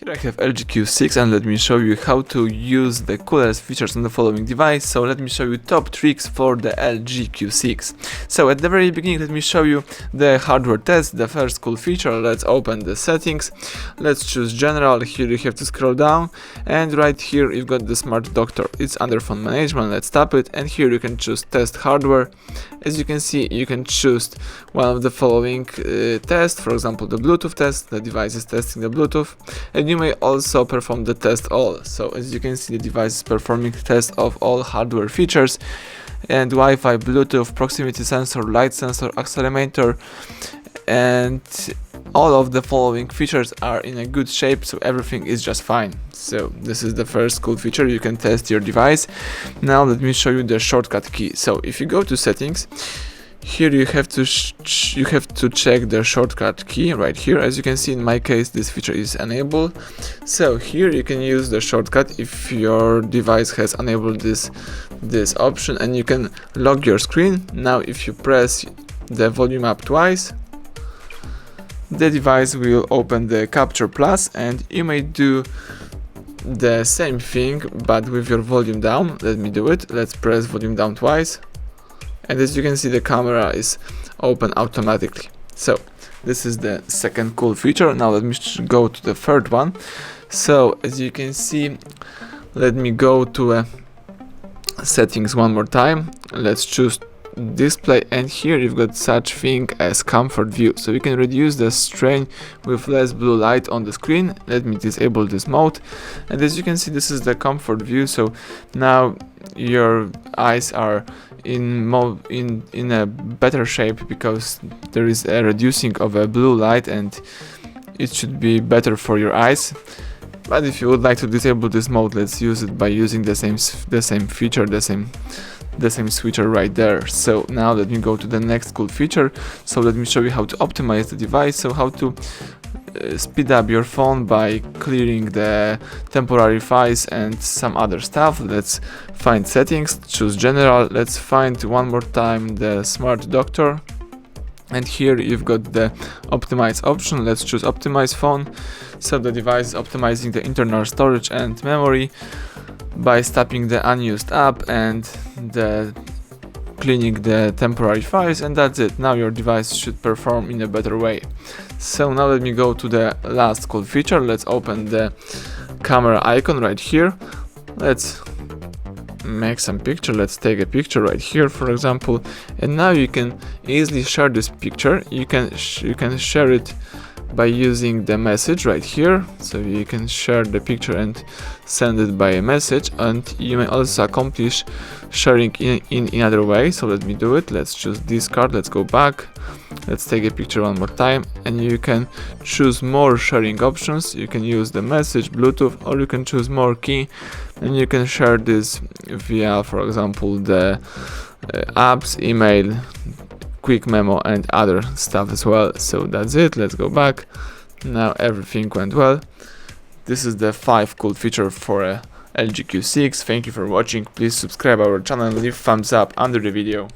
Here I have LG Q6 and let me show you how to use the coolest features on the following device. So let me show you top tricks for the LG Q6. So at the very beginning, let me show you the hardware test, the first cool feature. Let's open the settings. Let's choose general. Here you have to scroll down and right here you've got the smart doctor. It's under phone management. Let's tap it and here you can choose test hardware. As you can see, you can choose one of the following tests, for example the Bluetooth test. The device is testing the Bluetooth, and you may also perform the test all. So as you can see, the device is performing test of all hardware features and Wi-Fi, Bluetooth, proximity sensor, light sensor, accelerometer, and all of the following features are in a good shape, so everything is just fine. So this is the first cool feature. You can test your device. Now let me show you the shortcut key. So if you go to settings, here you have to check the shortcut key right here. As you can see, in my case this feature is enabled, so here you can use the shortcut if your device has enabled this option, and you can lock your screen. Now if you press the volume up twice, the device will open the Capture Plus, and you may do the same thing but with your volume down. Let me do it. Let's press volume down twice, and as you can see, the camera is open automatically. So this is the second cool feature. Now let me go to the third one. So as you can see, let me go to settings one more time. Let's choose display, and here you've got such thing as comfort view, so you can reduce the strain with less blue light on the screen. Let me disable this mode, and as you can see, this is the comfort view. So now your eyes are in a better shape because there is a reducing of a blue light, and it should be better for your eyes. But if you would like to disable this mode, let's use it by using the same feature, the same switcher right there. So now let me go to the next cool feature. So let me show you how to optimize the device. So how to speed up your phone by clearing the temporary files and some other stuff. Let's find settings, choose general. Let's find one more time the smart doctor, and here you've got the optimize option. Let's choose optimize phone. So the device is optimizing the internal storage and memory by stopping the unused app and cleaning the temporary files, and that's it. Now your device should perform in a better way. So now let me go to the last cool feature. Let's open the camera icon right here. Let's make some picture. Let's take a picture right here, for example, and now you can easily share this picture. You can share it by using the message right here. So you can share the picture and send it by a message, and you may also accomplish sharing in another way. So let me do it. Let's choose discard. Let's go back. Let's take a picture one more time, and you can choose more sharing options. You can use the message, Bluetooth, or you can choose more key, and you can share this via, for example, the apps, email, quick memo, and other stuff as well. So that's it. Let's go back. Now everything went well. This is the 5 cool feature for a LG Q6. Thank you for watching. Please subscribe our channel and leave thumbs up under the video.